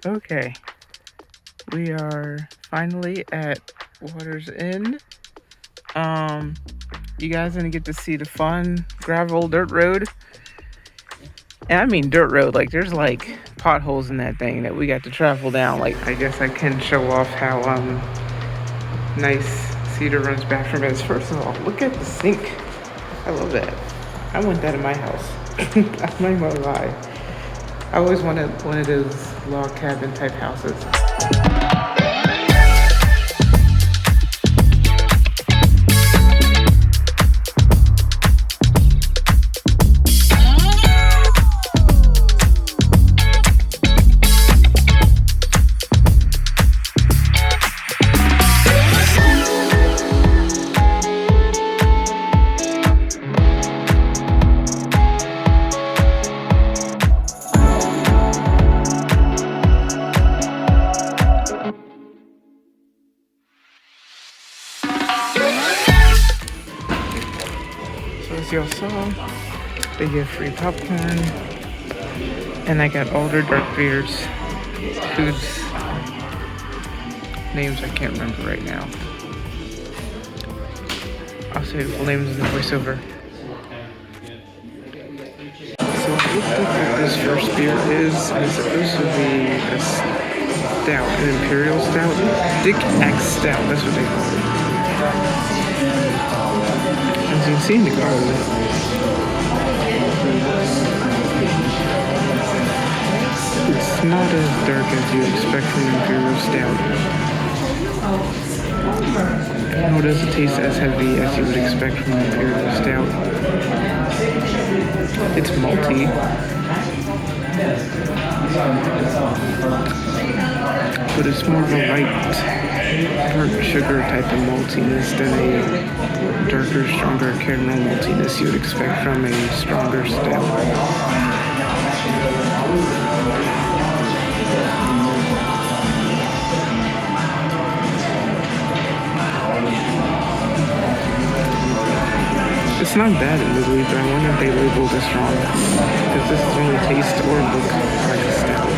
Okay, we are finally at Water's Inn. You guys gonna get to see the fun gravel dirt road. And I mean dirt road, like there's like potholes in that thing that we got to travel down. Like I guess I can show off how nice Cedar Run's bathroom is. First of all, look at the sink. I love that. I want that in my house. I'm not even gonna lie. I always wanted one of those log cabin type houses. As y'all saw, they give free popcorn, and I got all their dark beers, foods, names I can't remember right now. I'll say the full names in the voiceover. So it looks like what this first beer is supposed to be a stout, an imperial stout, Dick Axe Stout, that's what they call it. As you can see in the garden, it's not as dark as you expect from an imperial stout. Nor does it taste as heavy as you would expect from an imperial stout. It's malty, but it's more of a light burnt sugar type of maltiness than a darker, stronger caramel maltiness you would expect from a stronger stout. It's not bad in the lead, but I wonder if they labeled this wrong, because this doesn't really taste or look like a stout.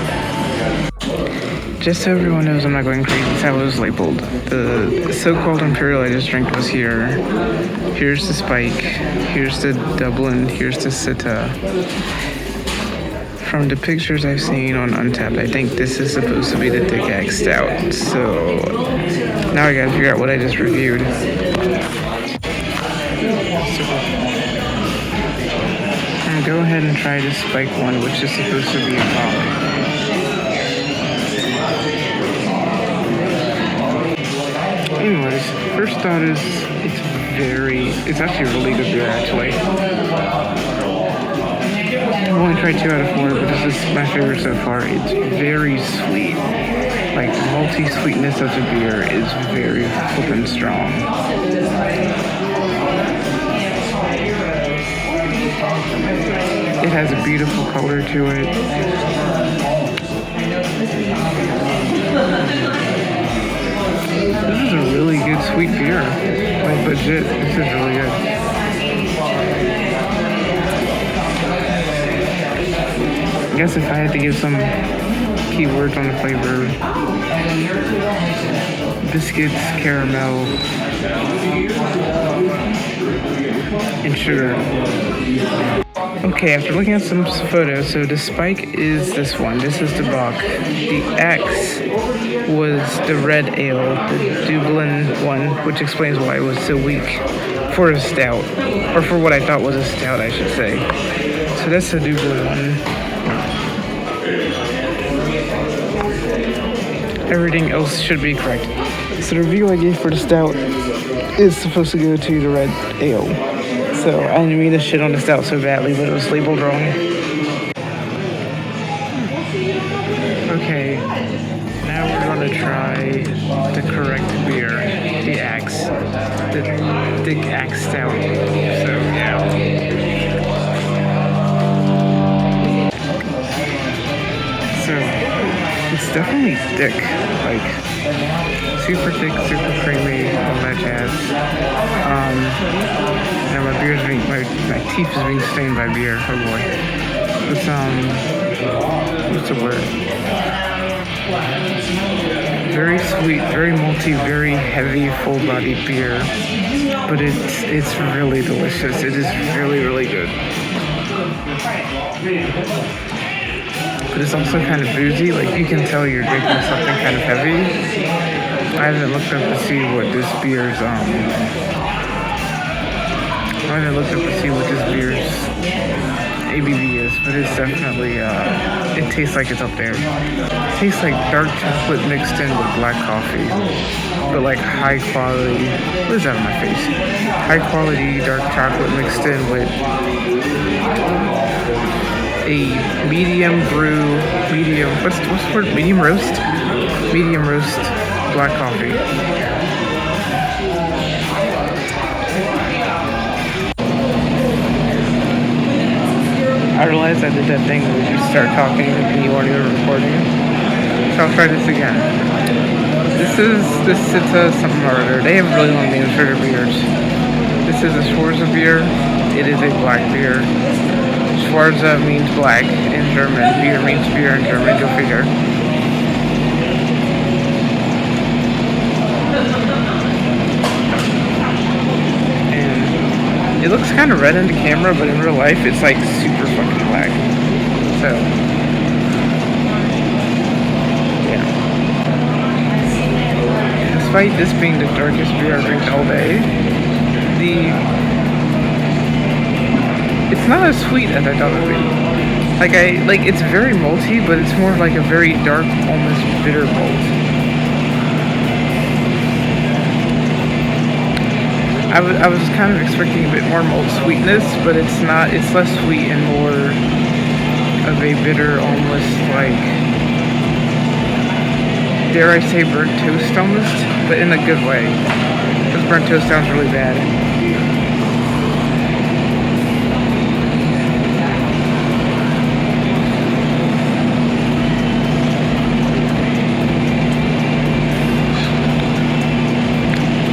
Just so everyone knows I'm not going crazy, that's how it was labeled. The so-called Imperial I just drank was here. Here's the Spike, here's the Dublin, here's the Sita. From the pictures I've seen on Untappd, I think this is supposed to be the Dick Axe Stout. So now I gotta figure out what I just reviewed. And go ahead and try the Spike one, which is supposed to be a pop. Anyways, first thought is it's actually a really good beer actually. I've only tried 2 out of 4, but this is my favorite so far. It's very sweet. Like the malty sweetness of the beer is very flippin' strong. It has a beautiful color to it. This is a really good sweet beer. Like legit, this is really good. I guess if I had to give some keywords on the flavor, biscuits, caramel, and sugar. Okay, after looking at some photos, so the Spike is this one. This is the Bock. The Axe was the red ale, the Dublin one, which explains why it was so weak for a stout, or for what I thought was a stout, I should say. So that's the Dublin one. Everything else should be correct. So the review I gave for the stout is supposed to go to the red ale. So I didn't mean to shit on the stout so badly, but it was labeled wrong. Okay, now we're gonna try the correct beer, the Axe, the Dick Axe Stout. So yeah. So it's definitely thick, like super thick, super creamy, all that jazz. Now my beer's being, my teeth is being stained by beer. Oh boy. It's what's the word? Very sweet, very malty, very heavy, full-bodied beer. But it's really delicious. It is really, really good. But it's also kind of boozy. Like, you can tell you're drinking something kind of heavy. I haven't looked up to see what this beer's ABV is, but it's definitely it tastes like it's up there. It tastes like dark chocolate mixed in with black coffee, but like high quality. What is that on my face? High quality dark chocolate mixed in with a medium what's the word? Medium roast black coffee. I realized I did that thing where you start talking and you weren't even recording it. So I'll try this again. This is something or other. They have really long names for their beers. This is a Schwarza beer. It is a black beer. Schwarza means black in German. Beer means beer in German. Go figure. It looks kind of red in the camera, but in real life, it's like super fucking black. So, yeah. Despite this being the darkest beer I've drank all day, it's not as sweet as I thought it would be. It's very malty, but it's more like a very dark, almost bitter malt. I was kind of expecting a bit more malt sweetness, but it's not. It's less sweet and more of a bitter, almost like, dare I say, burnt toast almost, but in a good way. Because burnt toast sounds really bad.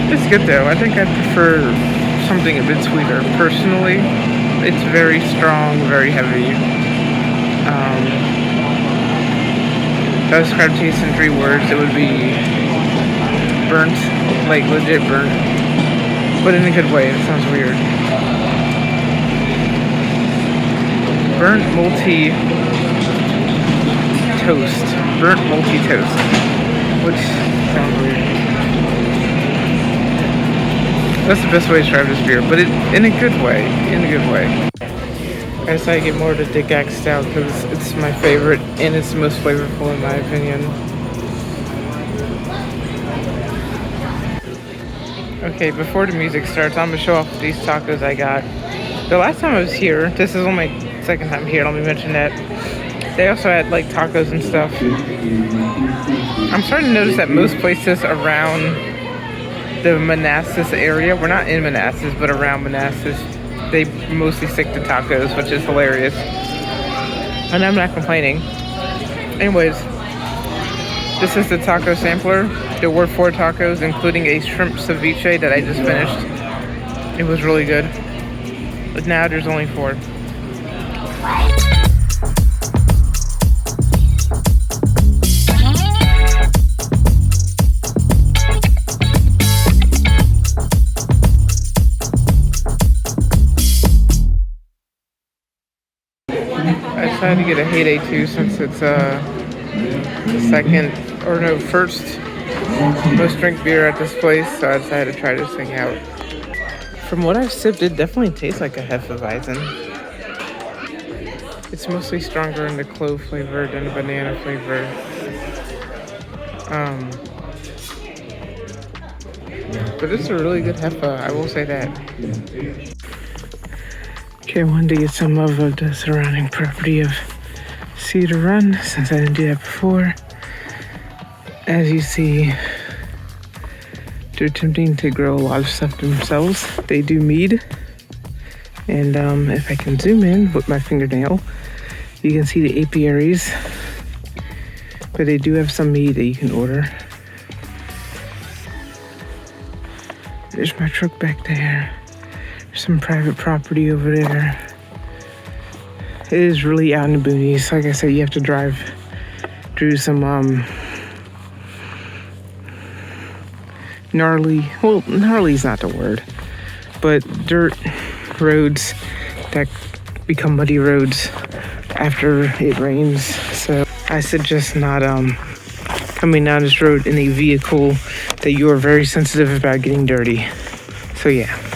It's good though. I think I prefer something a bit sweeter. Personally, it's very strong, very heavy. If I describe taste in 3 words, it would be burnt, like legit burnt, but in a good way. It sounds weird. Burnt multi toast. Burnt multi toast, which sounds weird. That's the best way to describe this beer, but in a good way. I decided to get more of the Dick Axe Stout because it's my favorite and it's the most flavorful in my opinion. Okay, before the music starts, I'm gonna show off these tacos I got. The last time I was here, this is only my second time here, let me mention that. They also had like tacos and stuff. I'm starting to notice that most places around the Manassas area, we're not in Manassas, but around Manassas, they mostly stick to tacos, which is hilarious. And I'm not complaining. Anyways, this is the taco sampler. There were 4 tacos, including a shrimp ceviche that I just finished. It was really good. But now there's only 4. I decided to get a Heyday too since it's first most drink beer at this place, so I decided to try this thing out. From what I've sipped, it definitely tastes like a Hefeweizen. It's mostly stronger in the clove flavor than the banana flavor. But it's a really good Hefe, I will say that. Okay, I wanted to get some of the surrounding property of Cedar Run since I didn't do that before. As you see, they're attempting to grow a lot of stuff themselves. They do mead, and if I can zoom in with my fingernail, you can see the apiaries, but they do have some mead that you can order. There's my truck back there. Some private property over there. It is really out in the boonies. Like I said, you have to drive through some gnarly, well, gnarly is not the word, but dirt roads that become muddy roads after it rains. So I suggest not coming down this road in a vehicle that you are very sensitive about getting dirty. So yeah.